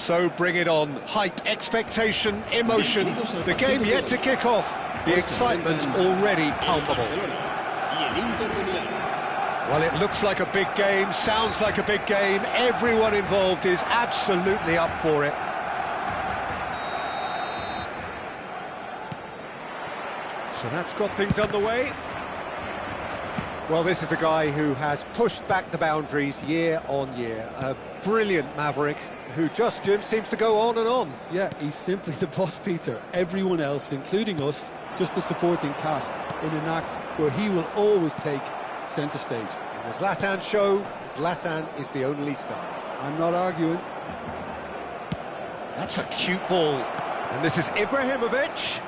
So bring it on. Hype, expectation, emotion. The game yet to kick off. The excitement already palpable. Well, it looks like a big game, sounds like a big game. Everyone involved is absolutely up for it. So that's got things underway. Well, this is a guy who has pushed back the boundaries year on year. A brilliant maverick who just seems to go on and on. Yeah, he's simply the boss, Peter. Everyone else, including us, just the supporting cast in an act where he will always take centre stage. In the Zlatan show, Zlatan is the only star. I'm not arguing. That's a cute ball. And this is Ibrahimovic.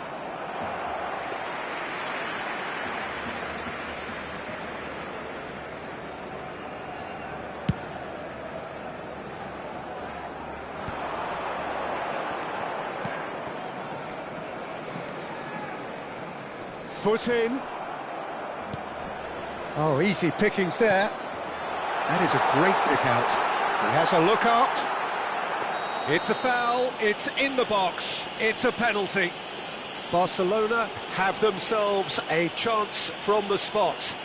Foot in. Oh, easy pickings there. That is a great pick out. He has a look up. It's a foul, it's in the box, it's a penalty. Barcelona have themselves a chance from the spot.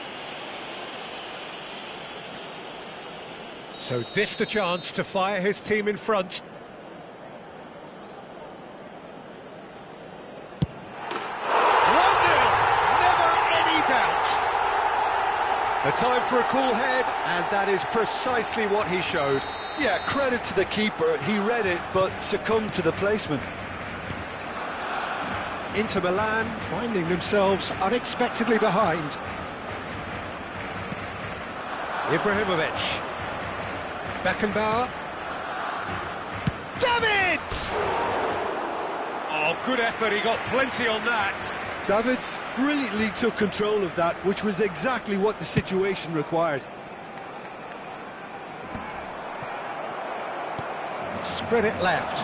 So this the chance to fire his team in front. A time for a cool head, and that is precisely what he showed. Yeah, credit to the keeper. He read it, but succumbed to the placement. Inter Milan finding themselves unexpectedly behind. Ibrahimovic. Beckenbauer. Davids! Oh, good effort, he got plenty on that. Davids brilliantly took control of that, which was exactly what the situation required. spread it left.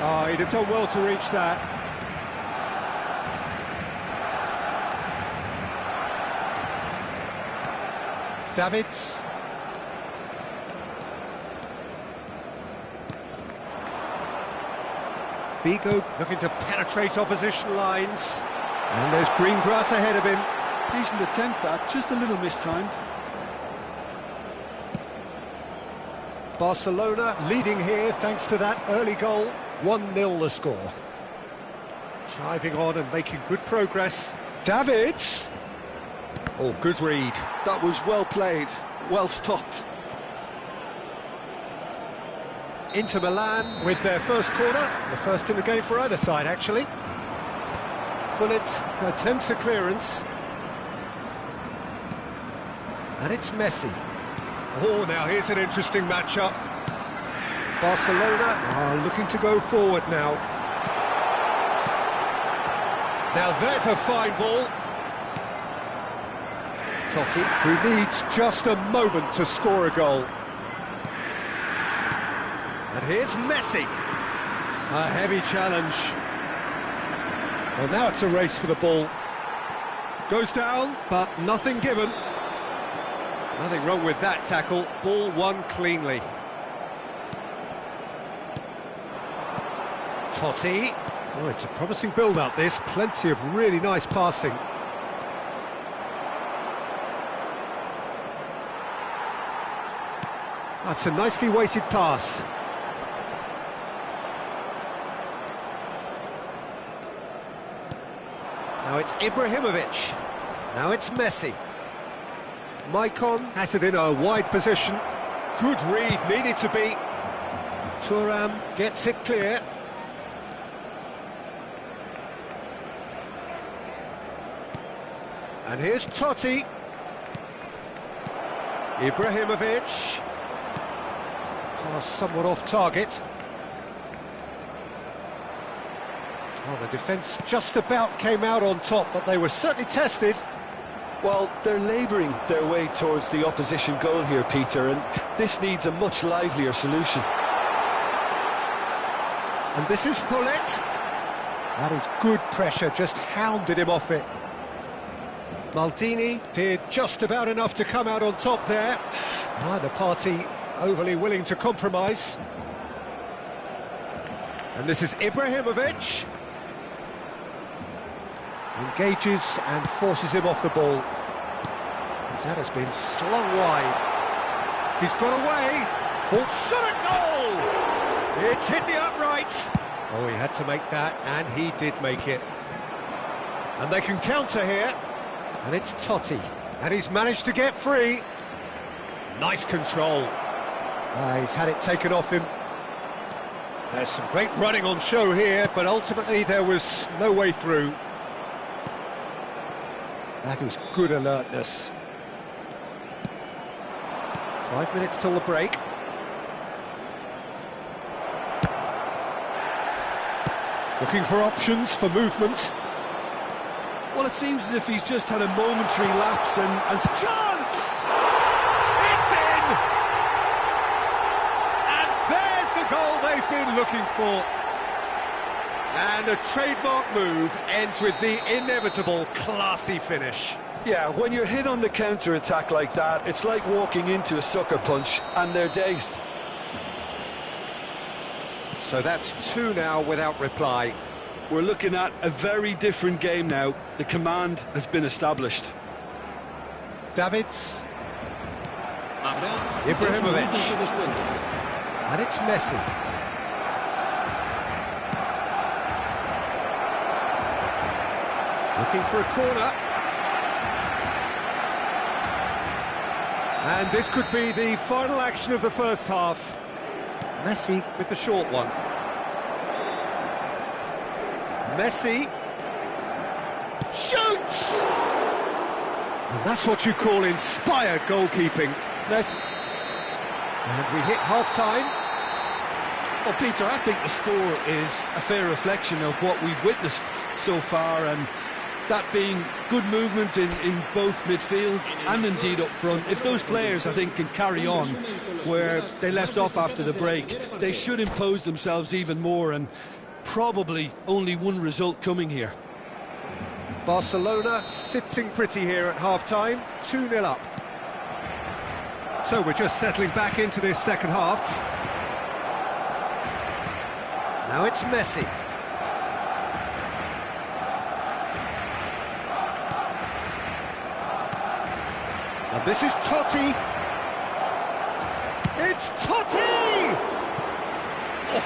Oh, he'd have done well to reach that. Davids. Bigo looking to penetrate opposition lines. And there's green grass ahead of him. Decent attempt, that, just a little mistimed. Barcelona leading here thanks to that early goal. 1-0 the score. Driving on and making good progress. Davids! Oh, good read. That was well played, well stopped. Inter Milan with their first corner, the first in the game for either side, actually. Gullit attempts a clearance. And it's Messi. Oh, now here's an interesting matchup. Barcelona are looking to go forward now. Now there's a fine ball. Totti, who needs just a moment to score a goal. And here's Messi. A heavy challenge. Well, now it's a race for the ball. Goes down, but nothing given. Nothing wrong with that tackle. Ball won cleanly. Totti. Oh, it's a promising build-up, this. Plenty of really nice passing. That's a nicely weighted pass. Now it's Ibrahimovic. Now it's Messi. Maicon has it in a wide position. Good read, needed to be. Thuram gets it clear. And here's Totti. Ibrahimovic. Pass somewhat off target. Well, the defence just about came out on top, but they were certainly tested. Well, they're labouring their way towards the opposition goal here, Peter, and this needs a much livelier solution. And this is Gullit. That is good pressure, just hounded him off it. Maldini did just about enough to come out on top there. Neither party overly willing to compromise. And this is Ibrahimovic. Engages and forces him off the ball. That has been slung wide. He's got away. Ball shot at goal! It's hit the upright. Oh, he had to make that, and he did make it. And they can counter here. And it's Totti. And he's managed to get free. Nice control. He's had it taken off him. There's some great running on show here, but ultimately there was no way through. That is good alertness. 5 minutes till the break. Looking for options for movement. Well, it seems as if he's just had a momentary lapse and chance! It's in! And there's the goal they've been looking for. And a trademark move ends with the inevitable classy finish. Yeah, when you're hit on the counter-attack like that, it's like walking into a sucker punch, and they're dazed. So that's 2 now without reply. We're looking at a very different game now. The command has been established. Davids. Ibrahimovic. And it's Messi. Looking for a corner. And this could be the final action of the first half. Messi with the short one. Messi shoots! And that's what you call inspired goalkeeping. Messi. And we hit half-time. Well, Peter, I think the score is a fair reflection of what we've witnessed so far, and that being good movement in both midfield and indeed up front. If those players, I think, can carry on where they left off after the break, they should impose themselves even more, and probably only one result coming here. Barcelona sitting pretty here at half-time, 2-0 up. So we're just settling back into this second half. Now it's Messi. And this is Totti. It's Totti! Oh,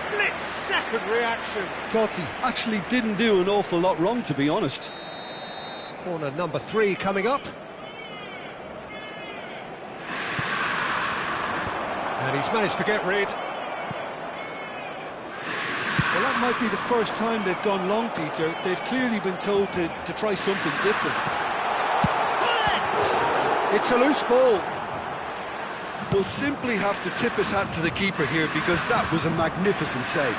split-second reaction. Totti actually didn't do an awful lot wrong, to be honest. Corner number 3 coming up. And he's managed to get rid. Well, that might be the first time they've gone long, Peter. They've clearly been told to try something different. It's a loose ball. We'll simply have to tip his hat to the keeper here, because that was a magnificent save.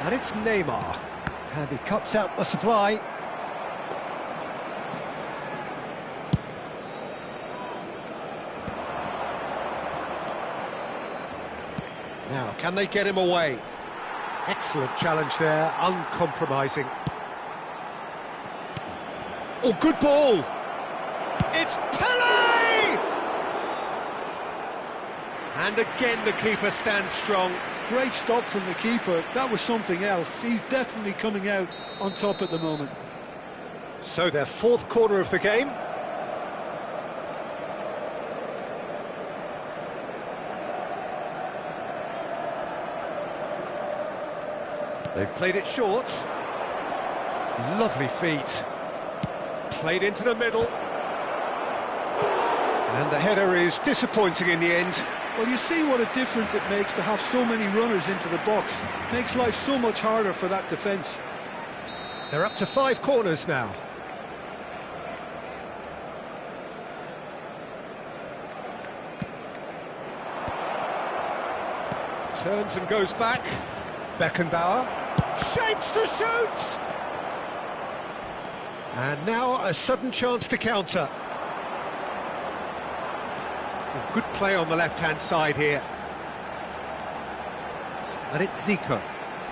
And it's Neymar. And he cuts out the supply. Now, can they get him away? Excellent challenge there, uncompromising. Oh, good ball! It's Pele! And again the keeper stands strong. Great stop from the keeper. That was something else. He's definitely coming out on top at the moment. So their 4th corner of the game. They've played it short. Lovely feet. Played into the middle. And the header is disappointing in the end. Well, you see what a difference it makes to have so many runners into the box. Makes life so much harder for that defence. They're up to 5 corners now. Turns and goes back. Beckenbauer. Shapes to shoot! And now a sudden chance to counter. Good play on the left-hand side here. And it's Zico.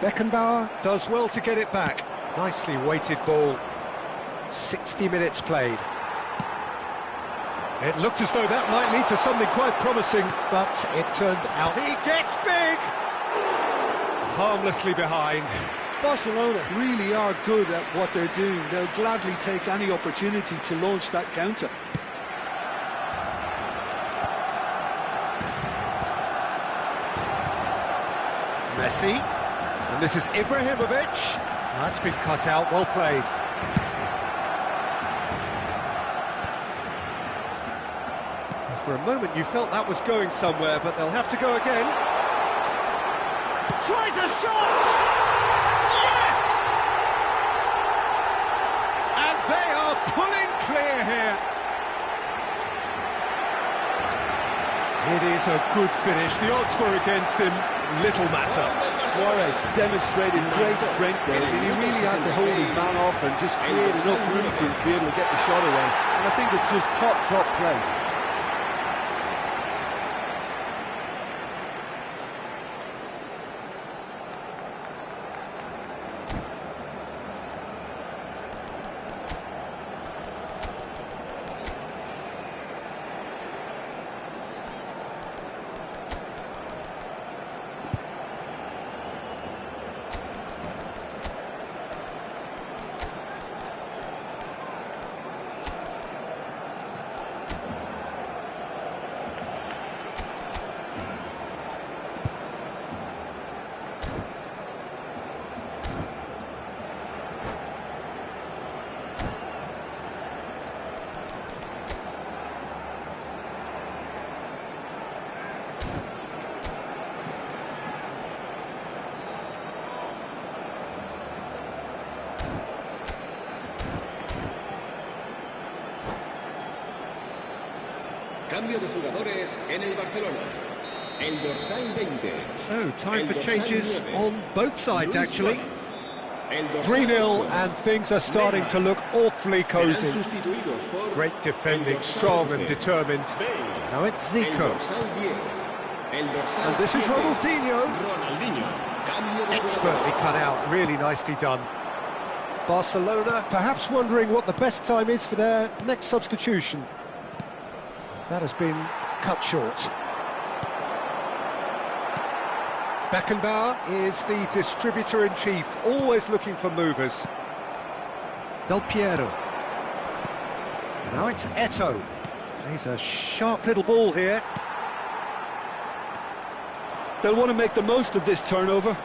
Beckenbauer does well to get it back. Nicely weighted ball. 60 minutes played. It looked as though that might lead to something quite promising, but it turned out. He gets big! Harmlessly behind. Barcelona really are good at what they're doing. They'll gladly take any opportunity to launch that counter. Messi. And this is Ibrahimovic. That's been cut out, well played. For a moment you felt that was going somewhere, but they'll have to go again. Tries a shot! Yes! And they are pulling clear here. It is a good finish. The odds were against him. Little matter. Suarez demonstrated great strength there. I mean, he really had to hold his man off and just create enough room for him to be able to get the shot away. And I think it's just top play. Cambio de jugadores en el Barcelona. El dorsal 20. So, time for changes on both sides, actually. 3-0 and things are starting to look awfully cosy. Great defending, strong and determined. Now it's Zico. And this is Ronaldinho. Expertly cut out, really nicely done. Barcelona perhaps wondering what the best time is for their next substitution. That has been cut short. Beckenbauer is the distributor-in-chief, always looking for movers. Del Piero. Now it's Eto'o. Plays a sharp little ball here. They'll want to make the most of this turnover.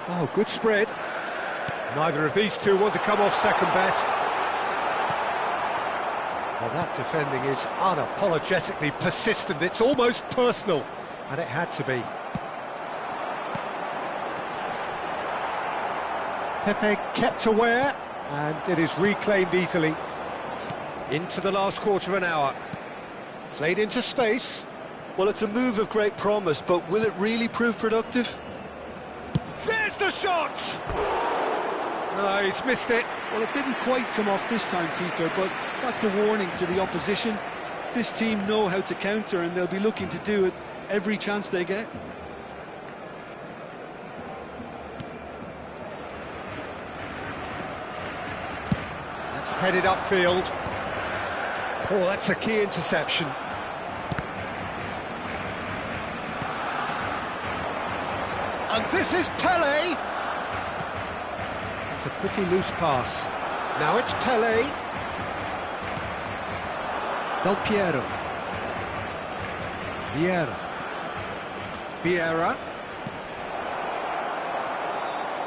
Oh, good spread. Neither of these two want to come off second best. Well, that defending is unapologetically persistent. It's almost personal, and it had to be. Pepe kept aware, and it is reclaimed easily. Into the last quarter of an hour. Played into space. Well, it's a move of great promise, but will it really prove productive? There's the shot! No, he's missed it. Well, it didn't quite come off this time, Peter, but that's a warning to the opposition. This team know how to counter, and they'll be looking to do it every chance they get. That's headed upfield. Oh, that's a key interception. And this is Pele. It's a pretty loose pass. Now it's Pele. Del Piero. Vieira.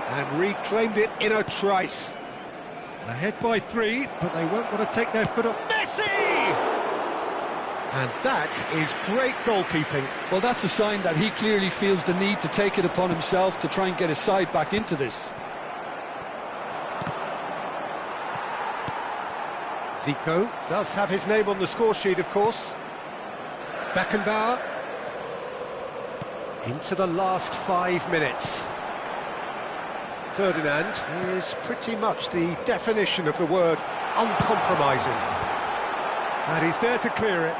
And reclaimed it in a trice. Ahead by 3, but they won't want to take their foot off. Messi! And that is great goalkeeping. Well, that's a sign that he clearly feels the need to take it upon himself to try and get his side back into this. Zico does have his name on the score sheet, of course. Beckenbauer. Into the last 5 minutes. Ferdinand is pretty much the definition of the word uncompromising. And he's there to clear it.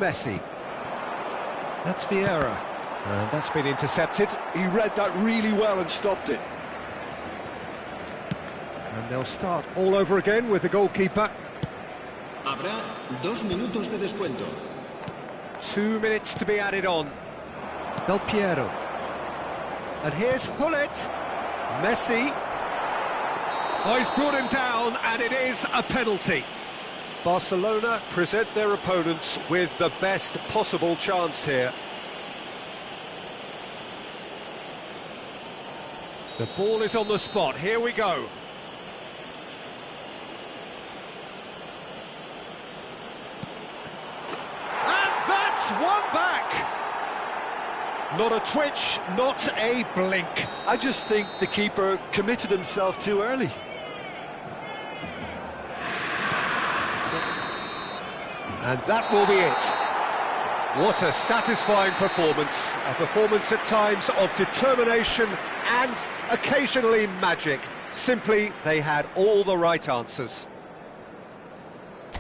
Messi. That's Vieira. And that's been intercepted. He read that really well and stopped it. And they'll start all over again with the goalkeeper. Habrá 2 minutos de descuento. 2 minutes to be added on. Del Piero. And here's Hullet. Messi. Oh, he's brought him down, and it is a penalty. Barcelona present their opponents with the best possible chance here. The ball is on the spot. Here we go. And that's one back. Not a twitch, not a blink. I just think the keeper committed himself too early. And that will be it. What a satisfying performance. A performance at times of determination and occasionally magic. Simply, they had all the right answers.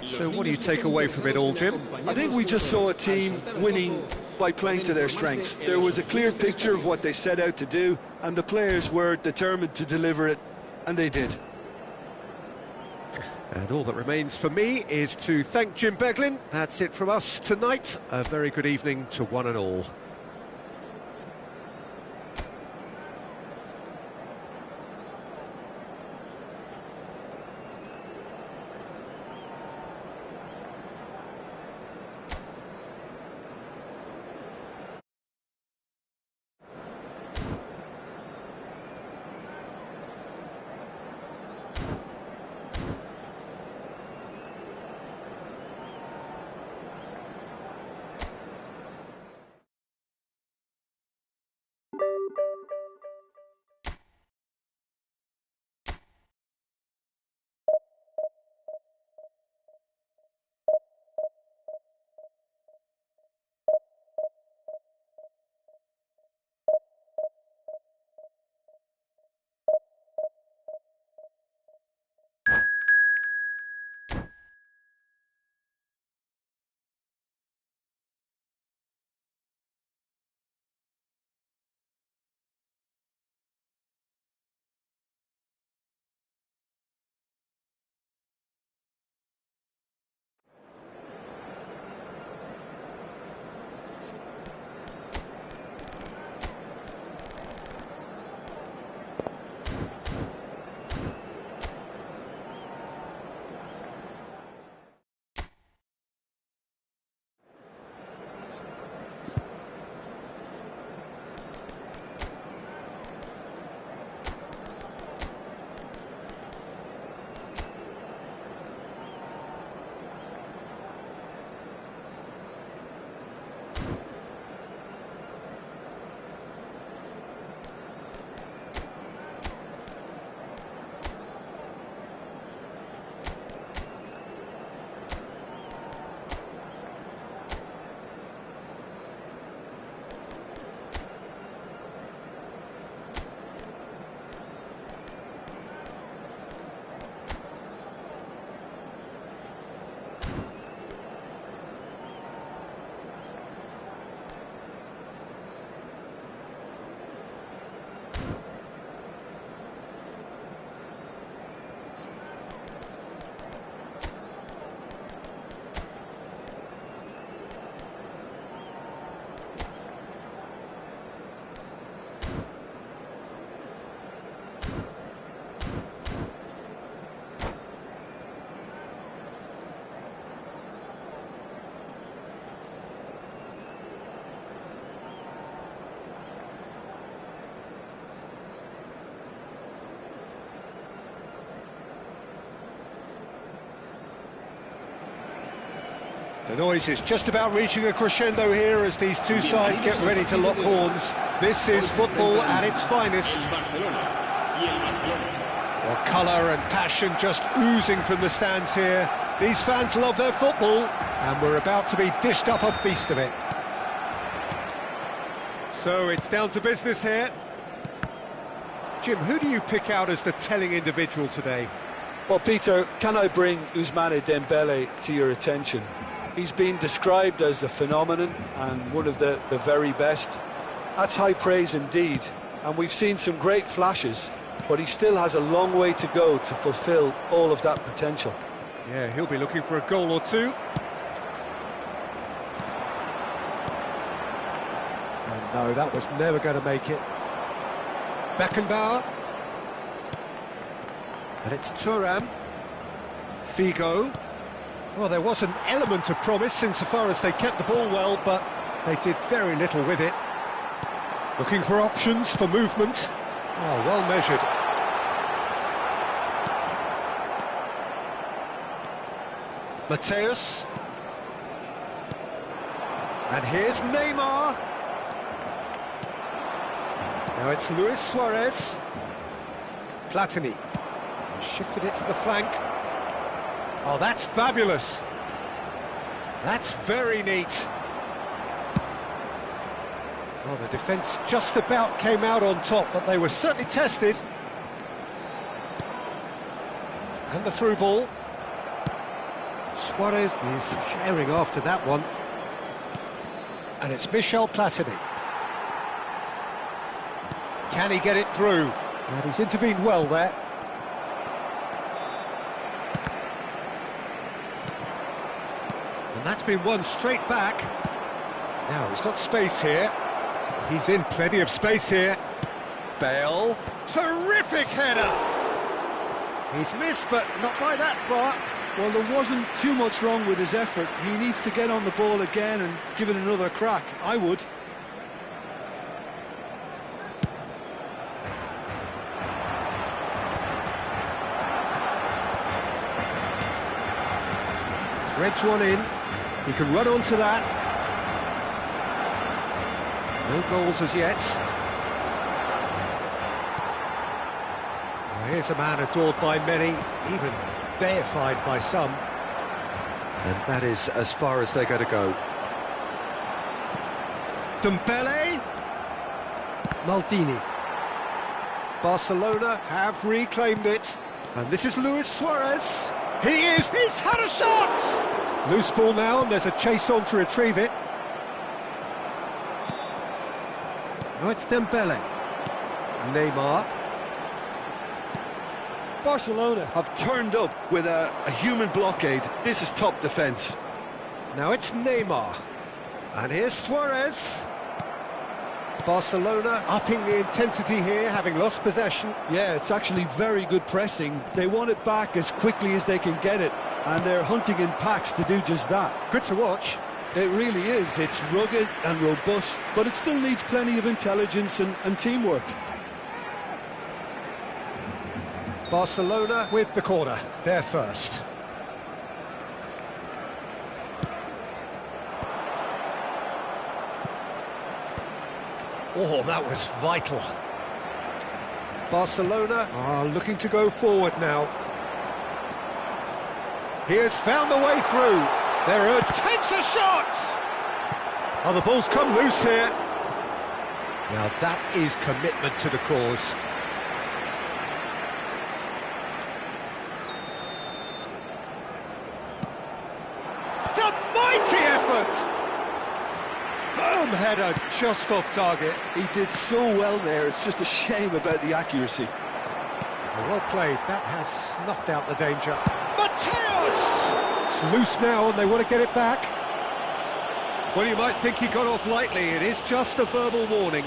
So what do you take away from it all, Jim? I think we just saw a team winning by playing to their strengths. There was a clear picture of what they set out to do, and the players were determined to deliver it, and they did. And all that remains for me is to thank Jim Beglin. That's it from us tonight. A very good evening to one and all. The noise is just about reaching a crescendo here as these two sides get ready to lock horns. This is football at its finest. Well, colour and passion just oozing from the stands here. These fans love their football, and we're about to be dished up a feast of it. So it's down to business here. Jim, who do you pick out as the telling individual today? Well, Peter, can I bring Ousmane Dembele to your attention? He's been described as a phenomenon and one of the very best. That's high praise indeed, and we've seen some great flashes, but he still has a long way to go to fulfill all of that potential. Yeah, he'll be looking for a goal or two. And no, that was never going to make it. Beckenbauer. And it's Thuram. Figo. Well, there was an element of promise insofar as they kept the ball well, but they did very little with it. Looking for options for movement. Oh, well measured. Mучаюсь. And here's Neymar. Now it's Luis Suarez. Platini. Shifted it to the flank. Oh, that's fabulous. That's very neat. Well, the defence just about came out on top, but they were certainly tested. And the through ball. Suarez is herring after that one. And it's Michel Platini. Can he get it through? And he's intervened well there. And that's been won straight back. Now he's got space here. He's in plenty of space here. Bale. Terrific header! He's missed, but not by that far. Well, there wasn't too much wrong with his effort. He needs to get on the ball again and give it another crack. I would. Threads one in. He can run onto that. No goals as yet. Well, here's a man adored by many, even deified by some. And that is as far as they're going to go. Dembele. Maldini. Barcelona have reclaimed it. And this is Luis Suarez. He's had a shot! Loose ball now, and there's a chase on to retrieve it. Now it's Dembele. Neymar. Barcelona have turned up with a human blockade. This is top defence. Now it's Neymar. And here's Suarez. Barcelona upping the intensity here, having lost possession. Yeah, it's actually very good pressing. They want it back as quickly as they can get it, and they're hunting in packs to do just that. Good to watch. It really is. It's rugged and robust, but it still needs plenty of intelligence and teamwork. Barcelona with the corner, they're first. Oh, that was vital. Barcelona are looking to go forward now. He has found the way through. They're urged. Takes a shot! Oh, the ball's come loose here. Now that is commitment to the cause. It's a mighty effort! Firm header just off target. He did so well there, it's just a shame about the accuracy. Well played, that has snuffed out the danger. Mучаюсь! It's loose now and they want to get it back. Well, you might think he got off lightly, it is just a verbal warning.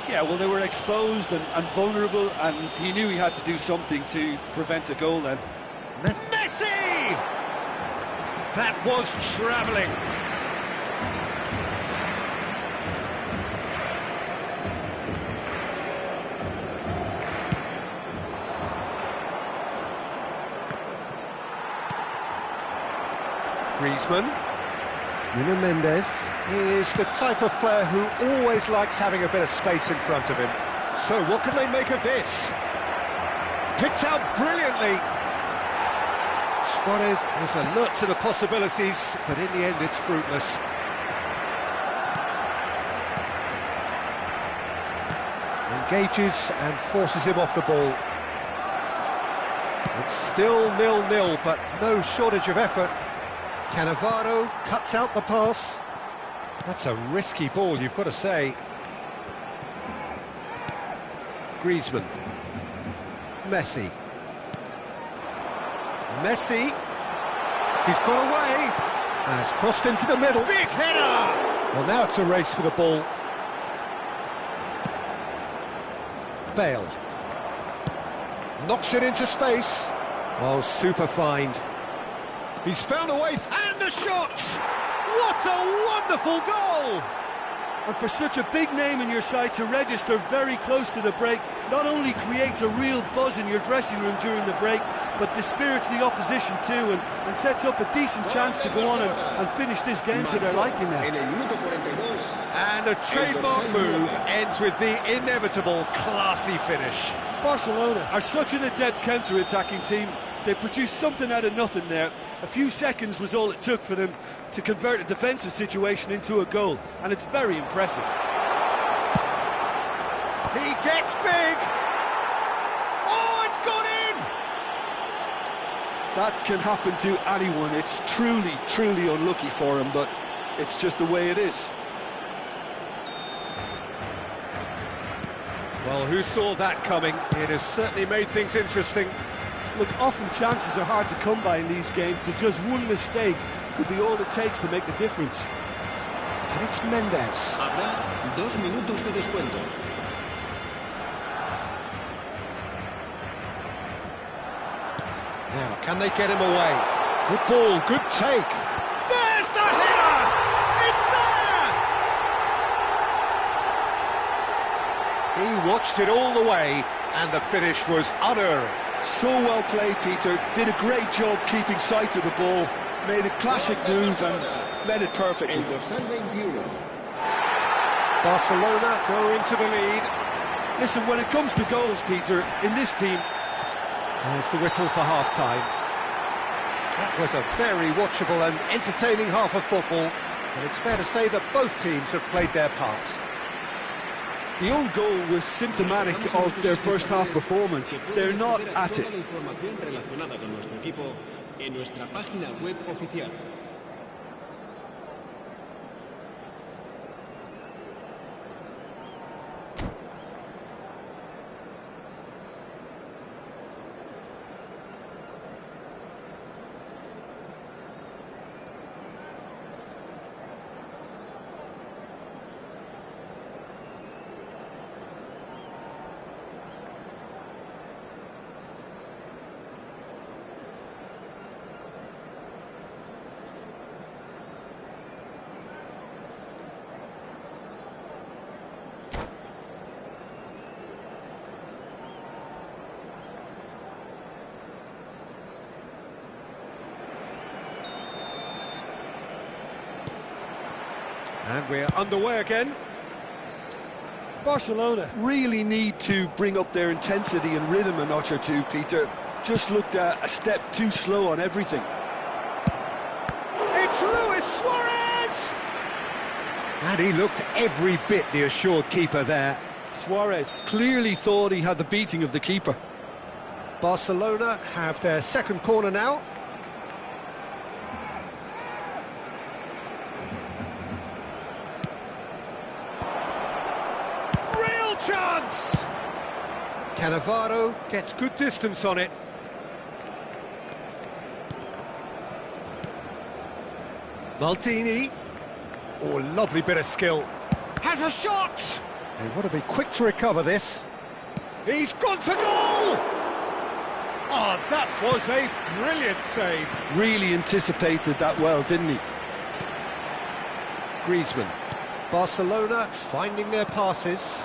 Yeah, well, they were exposed and vulnerable, and he knew he had to do something to prevent a goal then. Messi! That was travelling. Griezmann. Nuno Mendes is the type of player who always likes having a bit of space in front of him. So what can they make of this? Picked out brilliantly. Suarez was alert to the possibilities, but in the end it's fruitless. Engages and forces him off the ball. It's still 0-0, but no shortage of effort. Cannavaro cuts out the pass. That's a risky ball, you've got to say. Griezmann. Messi. Messi. He's got away. And it's crossed into the middle. Big header! Well, now it's a race for the ball. Bale. Knocks it into space. Oh, super find. He's found a way, and the shot! What a wonderful goal! And for such a big name in your side to register very close to the break, not only creates a real buzz in your dressing room during the break, but dispirits the opposition too, and sets up a decent chance to go on and finish this game to their liking now. And a trademark move ends with the inevitable classy finish. Barcelona are such an adept counter-attacking team. They produced something out of nothing there. A few seconds was all it took for them to convert a defensive situation into a goal, and it's very impressive. He gets big! Oh, it's gone in! That can happen to anyone. It's truly, truly unlucky for him, but it's just the way it is. Well, who saw that coming? It has certainly made things interesting. Look, often chances are hard to come by in these games, so just one mistake could be all it takes to make the difference. And it's Mendes. Habrá 2 minutos de descuento. Now, can they get him away? Good ball, good take. There's the header! It's there! He watched it all the way, and the finish was unerring. So well played, Peter. Did a great job keeping sight of the ball. Made a classic move and made it perfectly. Barcelona go into the lead. Listen, when it comes to goals, Peter, in this team... There's the whistle for half-time. That was a very watchable and entertaining half of football, and it's fair to say that both teams have played their part. The own goal was symptomatic of their first half performance. They're not at it. And we're underway again. Barcelona really need to bring up their intensity and rhythm a notch or two, Peter. Just looked a step too slow on everything. It's Luis Suarez! And he looked every bit the assured keeper there. Suarez clearly thought he had the beating of the keeper. Barcelona have their second corner now. Chance! Cannavaro gets good distance on it. Maldini. Oh, lovely bit of skill. Has a shot! They want to be quick to recover this. He's gone for goal! Oh, that was a brilliant save. Really anticipated that well, didn't he? Griezmann. Barcelona finding their passes.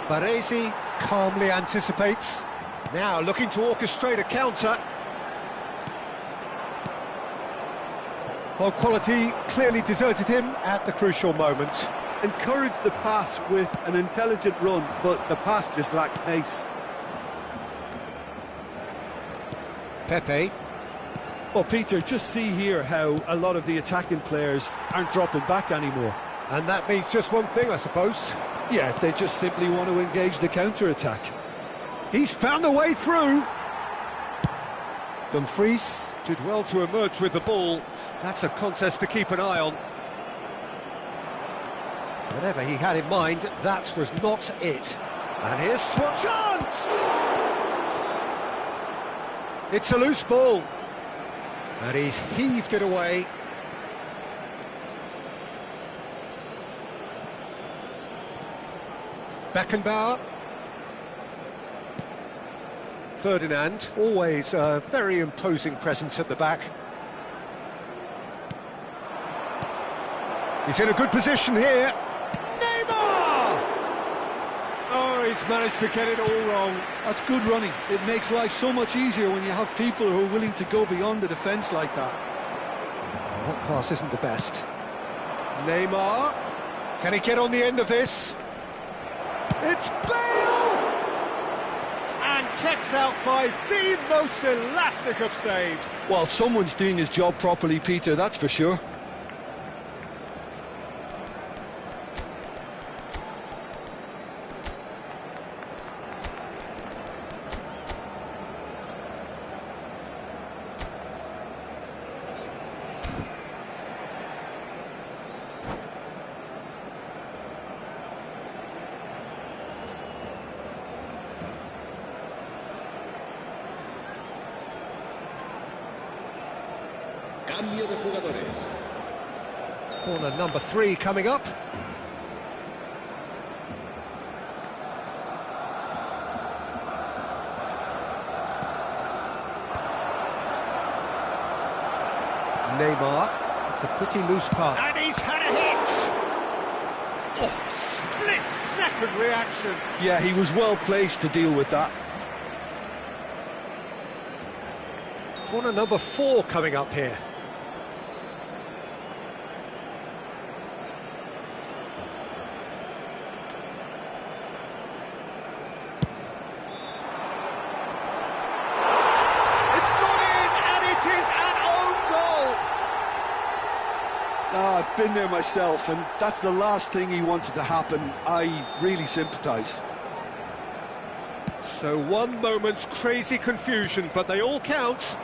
Baresi calmly anticipates. Now looking to orchestrate a counter. Well, quality clearly deserted him at the crucial moment. Encouraged the pass with an intelligent run, but the pass just lacked pace. Pepe. Well, Peter, just see here how a lot of the attacking players aren't dropping back anymore. And that means just one thing, I suppose. Yeah, they just simply want to engage the counter-attack. He's found a way through. Dumfries did well to emerge with the ball. That's a contest to keep an eye on. Whatever he had in mind, that was not it. And here's Swan chance! It's a loose ball. And he's heaved it away. Beckenbauer. Ferdinand, always a very imposing presence at the back. He's in a good position here. Neymar! Oh, he's managed to get it all wrong. That's good running. It makes life so much easier when you have people who are willing to go beyond the defence like that. Oh, that pass isn't the best. Neymar. Can he get on the end of this? It's Bale! And kept out by the most elastic of saves. Well, someone's doing his job properly, Peter, that's for sure. Cambio de jugadores. Corner number 3 coming up. Neymar. It's a pretty loose pass. And he's had a hit! Oh, split-second reaction. Yeah, he was well placed to deal with that. Corner number 4 coming up here. I've been there myself, and that's the last thing he wanted to happen. I really sympathise. So one moment's crazy confusion, but they all count.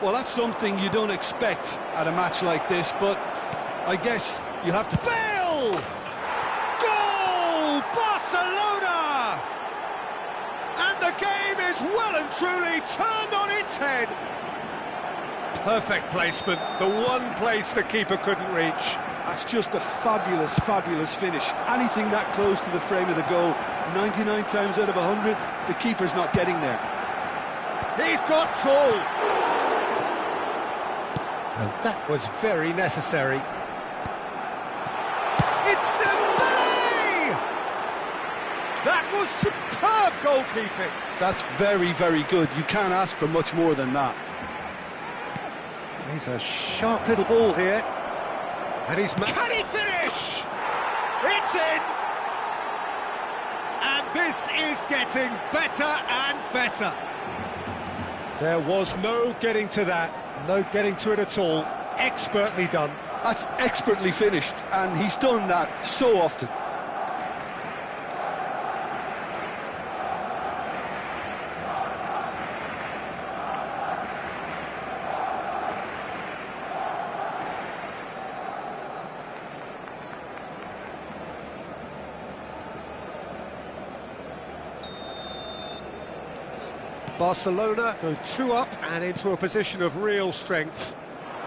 Well, that's something you don't expect at a match like this, but I guess you have to... Bale! Goal! Barcelona! And the game is well and truly turned on its head. Perfect placement, the one place the keeper couldn't reach. That's just a fabulous, fabulous finish. Anything that close to the frame of the goal, 99 times out of 100, the keeper's not getting there. He's got tall. And that was very necessary. It's Dembele! That was superb goalkeeping. That's very, very good. You can't ask for much more than that. He's a sharp little ball here. And he's... Can he finish? It's in! And this is getting better and better. There was no getting to that. No getting to it at all. Expertly done. That's expertly finished, and he's done that so often. Barcelona go 2 up and into a position of real strength.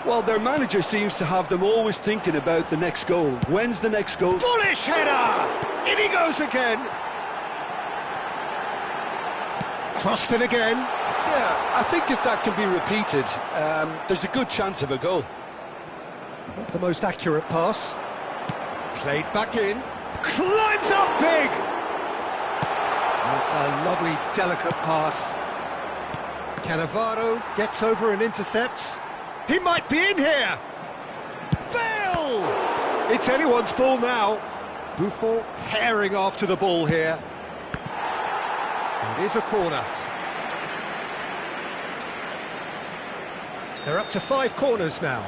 Well, their manager seems to have them always thinking about the next goal. When's the next goal? Bullish header! In he goes again. Crossed in again. Yeah, I think if that can be repeated, there's a good chance of a goal. Not the most accurate pass. Played back in. Climbs up big! That's a lovely, delicate pass. Cannavaro gets over and intercepts. He might be in here! It's anyone's ball now. Buffon herring after the ball here. It is a corner. They're up to 5 corners now.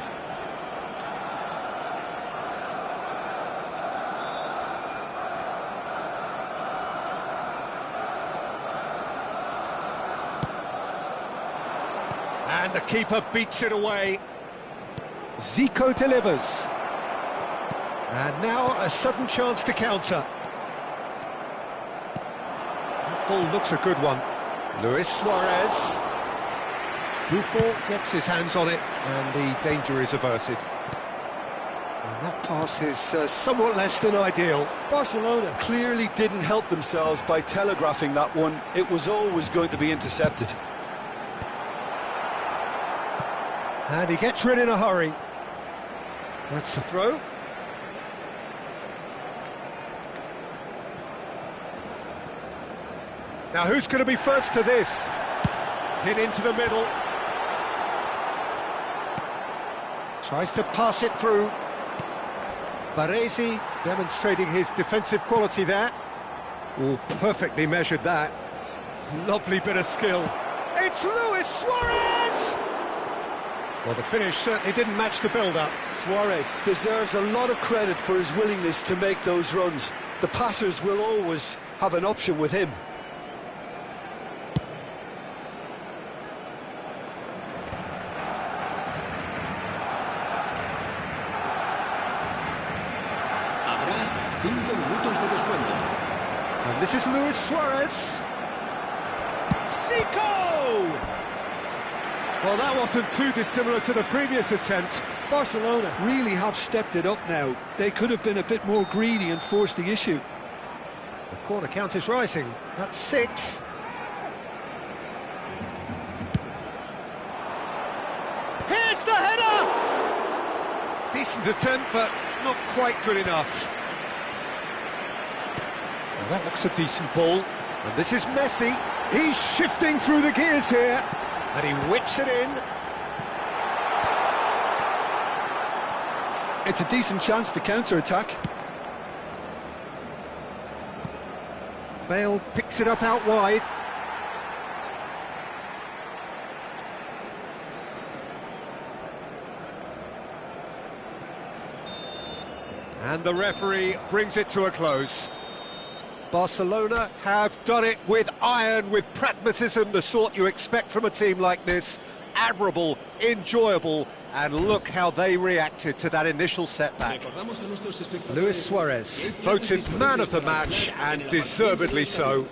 And the keeper beats it away. Zico delivers. And now a sudden chance to counter. That ball looks a good one. Luis Suarez. Buffon gets his hands on it, and the danger is averted. And that pass is somewhat less than ideal. Barcelona clearly didn't help themselves by telegraphing that one. It was always going to be intercepted. And he gets rid in a hurry. That's the throw. Now who's going to be first to this? Hit into the middle. Tries to pass it through. Baresi demonstrating his defensive quality there. Oh, perfectly measured that. Lovely bit of skill. It's Luis Suarez! Well, the finish certainly didn't match the build-up. Suarez deserves a lot of credit for his willingness to make those runs. The passers will always have an option with him. And this is Luis Suarez. Zico! Well, that wasn't too dissimilar to the previous attempt. Barcelona really have stepped it up now. They could have been a bit more greedy and forced the issue. The corner count is rising. That's 6. Here's the header! Decent attempt, but not quite good enough. Well, that looks a decent ball. And this is Messi. He's shifting through the gears here. And he whips it in. It's a decent chance to counter-attack. Bale picks it up out wide. And the referee brings it to a close. Barcelona have done it with iron, with pragmatism, the sort you expect from a team like this. Admirable, enjoyable, and look how they reacted to that initial setback. Luis Suarez, voted man of the match, and deservedly so.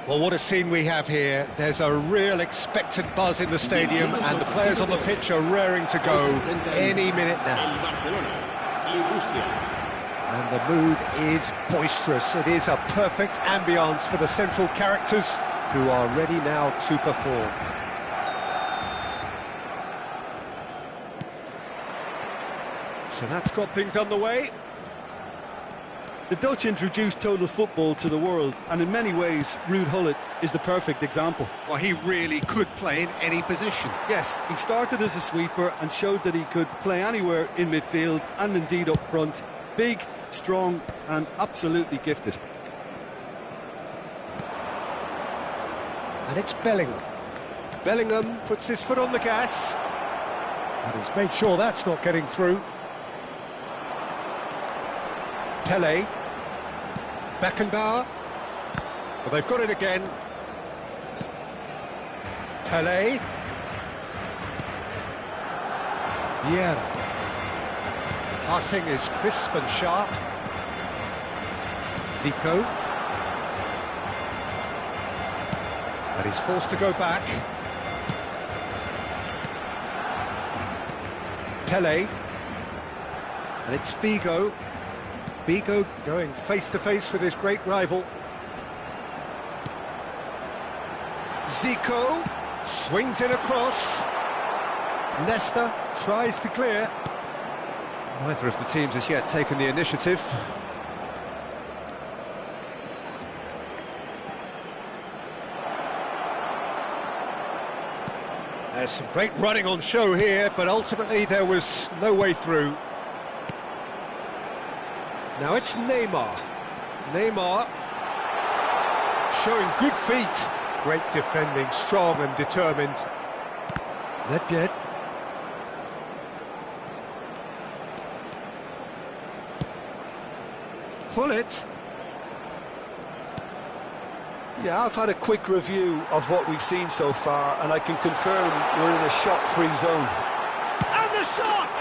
Well, what a scene we have here. There's a real expectant buzz in the stadium, and the players on the pitch are raring to go any minute now. And the mood is boisterous. It is a perfect ambience for the central characters who are ready now to perform. So that's got things underway. The Dutch introduced total football to the world, and in many ways, Ruud Gullit is the perfect example. Well, he really could play in any position. Yes, he started as a sweeper and showed that he could play anywhere in midfield and indeed up front. Big, strong and absolutely gifted. And it's Bellingham. Bellingham puts his foot on the gas, and he's made sure that's not getting through. Pele. Beckenbauer. Well, they've got it again. Pele. Vieira. Passing is crisp and sharp. Zico. And he's forced to go back. Pele. And it's Figo. Figo going face-to-face with his great rival. Zico swings it across. Nesta tries to clear. Neither of the teams has yet taken the initiative. There's some great running on show here, but ultimately there was no way through. Now it's Neymar. Neymar showing good feet. Great defending, strong and determined. Nedved. Gullit. Yeah, I've had a quick review of what we've seen so far, and I can confirm we're in a shot-free zone. And the shot!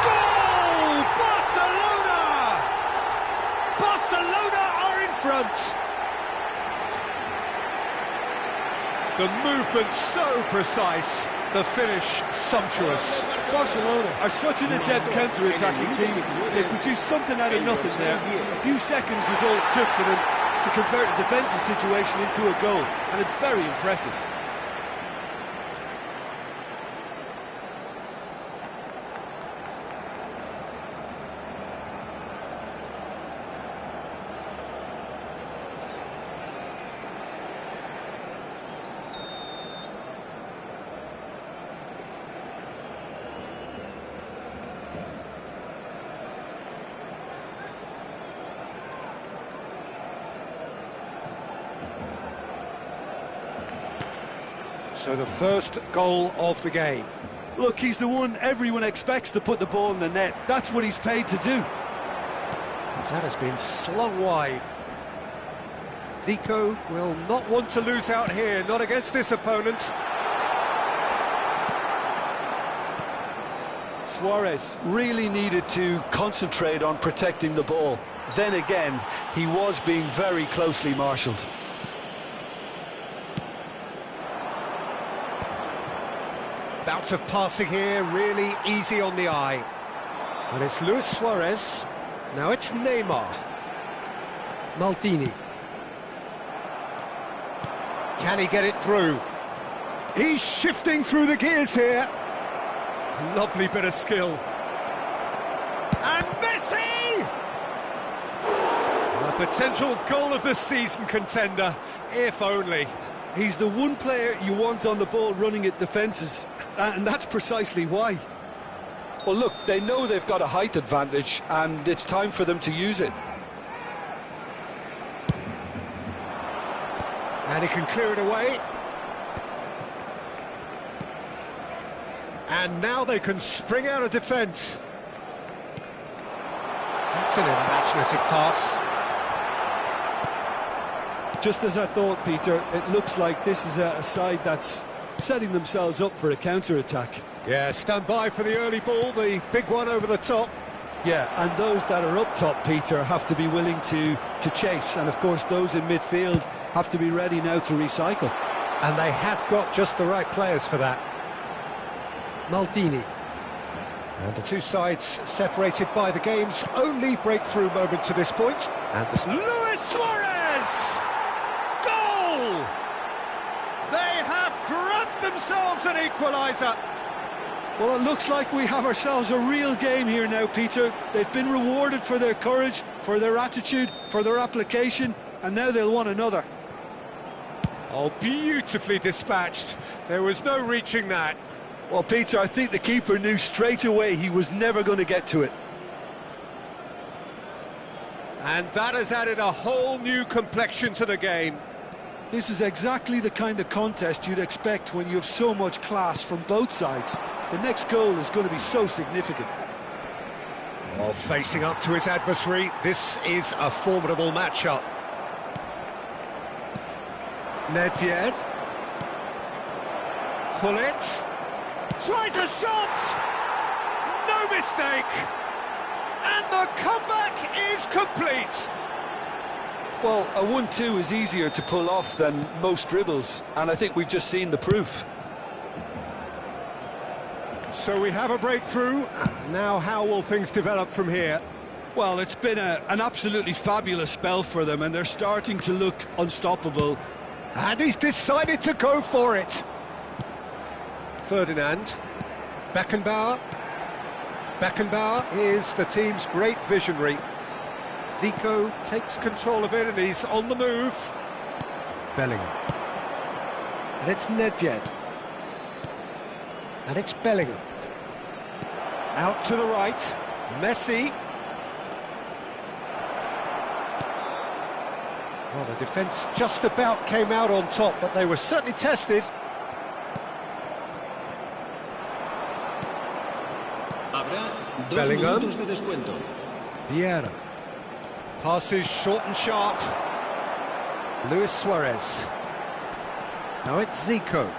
Goal! Barcelona! Barcelona are in front. The movement so precise, the finish sumptuous. Barcelona are such an adept counter-attacking team. They produced something out of nothing there. A few seconds was all it took for them to convert a defensive situation into a goal, and it's very impressive. So the first goal of the game. Look, he's the one everyone expects to put the ball in the net. That's what he's paid to do. That has been slung wide. Zico will not want to lose out here, not against this opponent. Suarez really needed to concentrate on protecting the ball. Then again, he was being very closely marshalled. Bout of passing here, really easy on the eye. And it's Luis Suarez. Now it's Neymar. Maldini. Can he get it through? He's shifting through the gears here. Lovely bit of skill. And Messi! A potential goal of the season contender, if only. He's the one player you want on the ball running at defences, and that's precisely why. Well, look, they know they've got a height advantage, and it's time for them to use it. And he can clear it away. And now they can spring out of defence. That's an imaginative pass. Just as I thought, Peter, it looks like this is a side that's setting themselves up for a counter-attack. Yeah, stand by for the early ball, the big one over the top. Yeah, and those that are up top, Peter, have to be willing to chase, and of course those in midfield have to be ready now to recycle. And they have got just the right players for that. Maldini. And the two sides separated by the game's only breakthrough moment to this point. And Luis Suarez! Goal! They have grabbed themselves an equaliser. Well, it looks like we have ourselves a real game here now, Peter. They've been rewarded for their courage, for their attitude, for their application, and now they'll want another. Oh, beautifully dispatched. There was no reaching that. Well, Peter, I think the keeper knew straight away he was never going to get to it. And that has added a whole new complexion to the game. This is exactly the kind of contest you'd expect when you have so much class from both sides. The next goal is going to be so significant. Well, facing up to his adversary, this is a formidable matchup. Nedved. Hullet. Tries a shot! No mistake! And the comeback is complete! Well, a 1-2 is easier to pull off than most dribbles, and I think we've just seen the proof. So we have a breakthrough. Now how will things develop from here? Well, it's been an absolutely fabulous spell for them, and they're starting to look unstoppable. And he's decided to go for it. Ferdinand. Beckenbauer. Beckenbauer is the team's great visionary. Zico takes control of it and he's on the move. Bellingham. And it's Nedved. And it's Bellingham. Out to the right. Messi. Well, the defence just about came out on top, but they were certainly tested. Bellingham. Vieira. Passes short and sharp. Luis Suarez. Now it's Zico.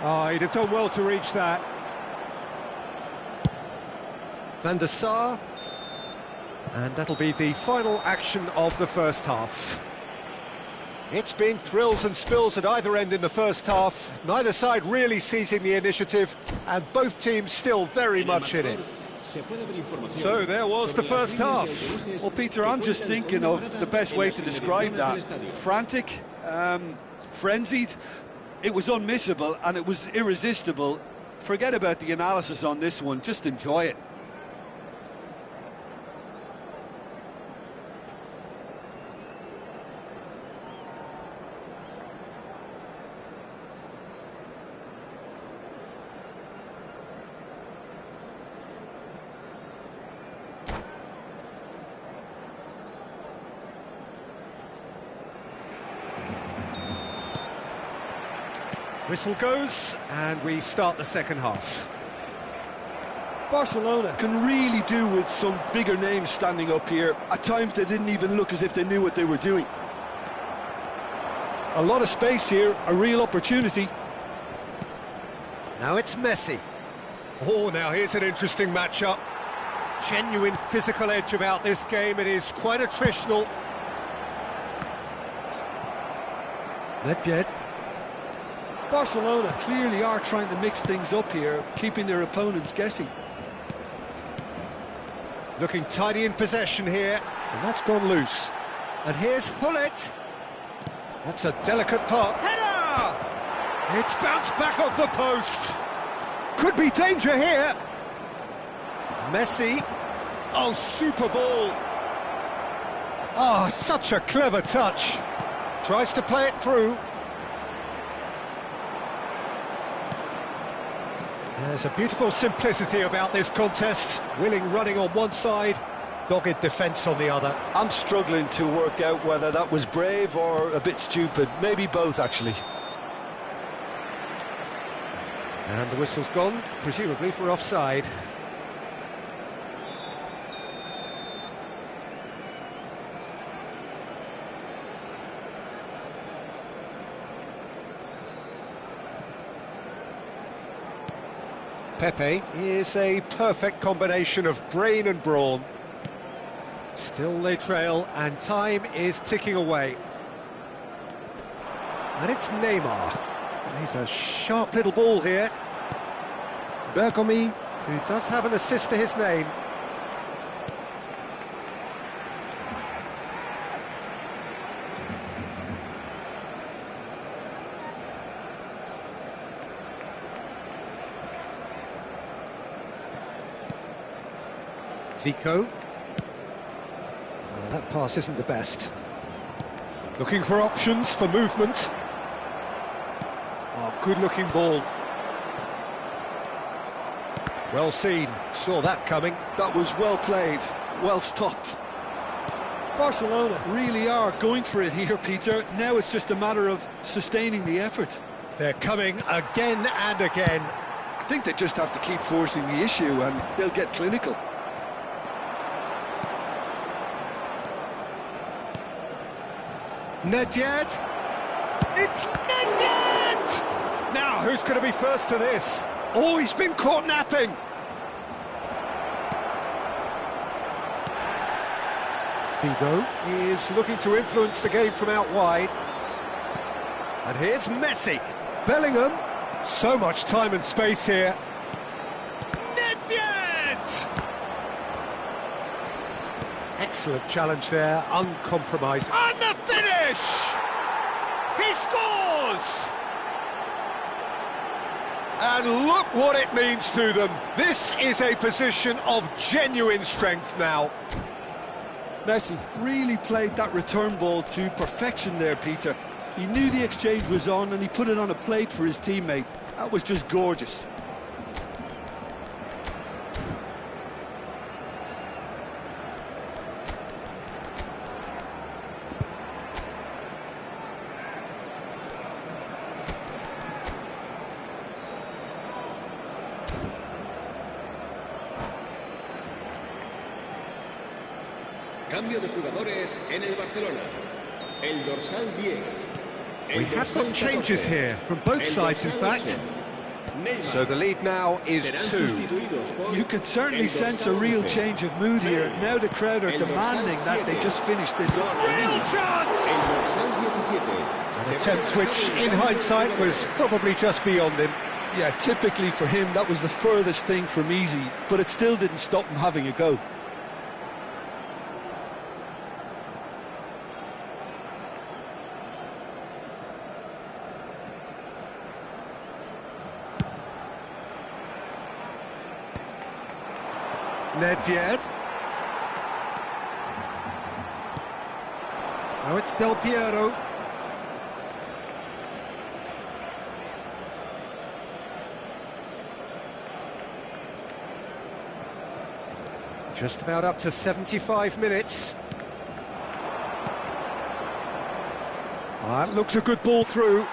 Oh, he'd have done well to reach that. Van der Sar. And that'll be the final action of the first half. It's been thrills and spills at either end in the first half. Neither side really seizing the initiative, and both teams still very much in it. So there was the first half. Well, Peter, I'm just thinking of the best way to describe that. Frantic, frenzied. It was unmissable and it was irresistible. Forget about the analysis on this one, just enjoy it. Whistle goes, and we start the second half. Barcelona can really do with some bigger names standing up here. At times they didn't even look as if they knew what they were doing. A lot of space here, a real opportunity. Now it's Messi. Oh, now here's an interesting matchup. Genuine physical edge about this game. It is quite attritional. Nedved. Barcelona clearly are trying to mix things up here, keeping their opponents guessing. Looking tidy in possession here, and that's gone loose. And here's Hullet. That's a delicate pass. Header! It's bounced back off the post. Could be danger here. Messi. Oh, super ball. Oh, such a clever touch. Tries to play it through. There's a beautiful simplicity about this contest. Willing running on one side, dogged defence on the other. I'm struggling to work out whether that was brave or a bit stupid. Maybe both, actually. And the whistle's gone, presumably for offside. Pepe is a perfect combination of brain and brawn. Still they trail, and time is ticking away. And it's Neymar. He's a sharp little ball here. Bergomi, who does have an assist to his name. Zico. Well, that pass isn't the best. Looking for options for movement. Oh, good-looking ball. Well seen. Saw that coming. That was well played, well stopped. Barcelona really are going for it here, Peter. Now it's just a matter of sustaining the effort. They're coming again and again. I think they just have to keep forcing the issue and they'll get clinical. Nedved. It's Nedved! Now, who's going to be first to this? Oh, he's been caught napping. Figo is looking to influence the game from out wide. And here's Messi. Bellingham. So much time and space here. Nedved! Excellent challenge there, uncompromised. And the finish! He scores! And look what it means to them. This is a position of genuine strength now. Messi really played that return ball to perfection there, Peter. He knew the exchange was on and he put it on a plate for his teammate. That was just gorgeous. Cambio de jugadores en el Barcelona. El dorsal 10. We have got changes here from both sides, in fact. So the lead now is 2. You could certainly sense a real change of mood here. Now the crowd are demanding that they just finish this up. Real chance! An attempt which, in hindsight, was probably just beyond him. Yeah, typically for him, that was the furthest thing from easy, but it still didn't stop him having a go. Nedved. Now it's Del Piero. Just about up to 75 minutes. That looks a good ball through.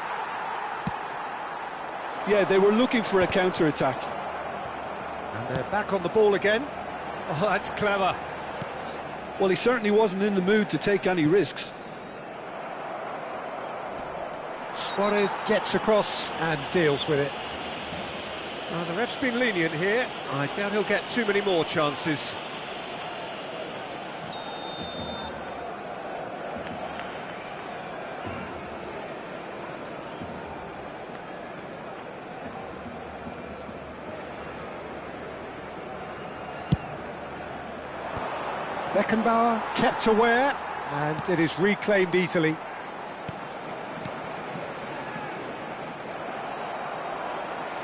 Yeah, they were looking for a counter-attack. And they're back on the ball again. Oh, that's clever. Well, he certainly wasn't in the mood to take any risks. Suarez gets across and deals with it. The ref's been lenient here. I doubt he'll get too many more chances. Beckenbauer kept aware, and it is reclaimed easily.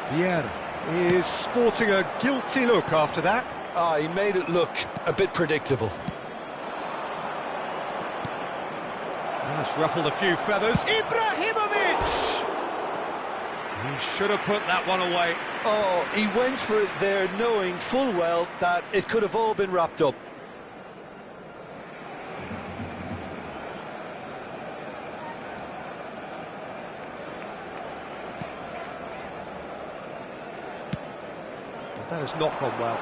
Vieira is sporting a guilty look after that. He made it look a bit predictable. That's ruffled a few feathers. Ibrahimovic! He should have put that one away. Oh, he went for it there knowing full well that it could have all been wrapped up. That has not gone well.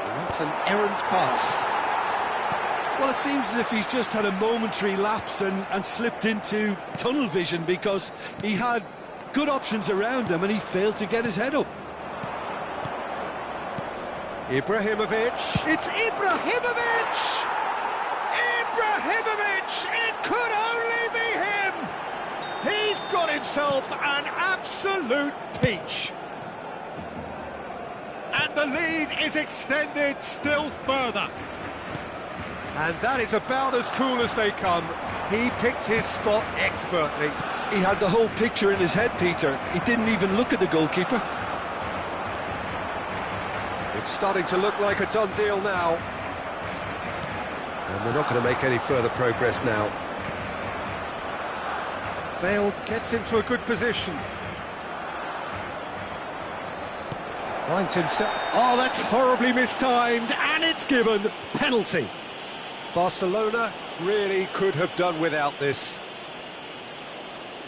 And that's an errant pass. Well, it seems as if he's just had a momentary lapse and slipped into tunnel vision, because he had good options around him, and he failed to get his head up. Ibrahimovic, it's Ibrahimovic! Ibrahimovic, it could only be him! He's got himself an absolute peach. And the lead is extended still further. And that is about as cool as they come. He picked his spot expertly. He had the whole picture in his head, Peter. He didn't even look at the goalkeeper. It's starting to look like a done deal now. And we're not going to make any further progress now. Bale gets into a good position. Finds himself... Oh, that's horribly mistimed, and it's given. Penalty. Barcelona really could have done without this.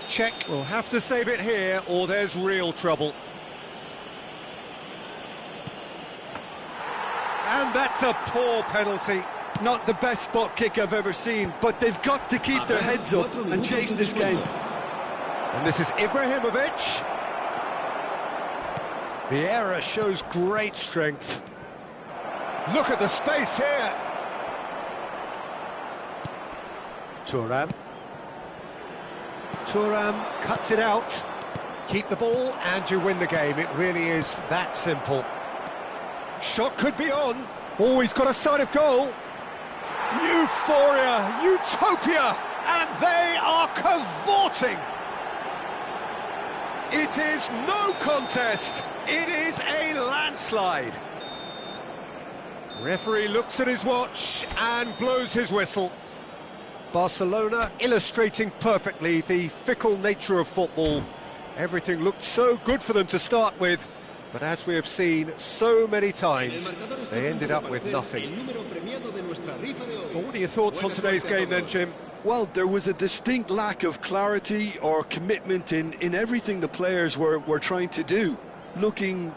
Czech will have to save it here, or there's real trouble. And that's a poor penalty. Not the best spot kick I've ever seen, but they've got to keep their heads up and chase this game. And this is Ibrahimovic. Vieira shows great strength. Look at the space here. Thuram. Thuram cuts it out. Keep the ball and you win the game. It really is that simple. Shot could be on. Oh, he's got a sight of goal. Euphoria, utopia, and they are cavorting. It is no contest. It is a landslide. Referee looks at his watch and blows his whistle. Barcelona illustrating perfectly the fickle nature of football. Everything looked so good for them to start with, but as we have seen so many times, they ended up with nothing. But what are your thoughts on today's game then, Jim? Well, there was a distinct lack of clarity or commitment in everything the players were trying to do. Looking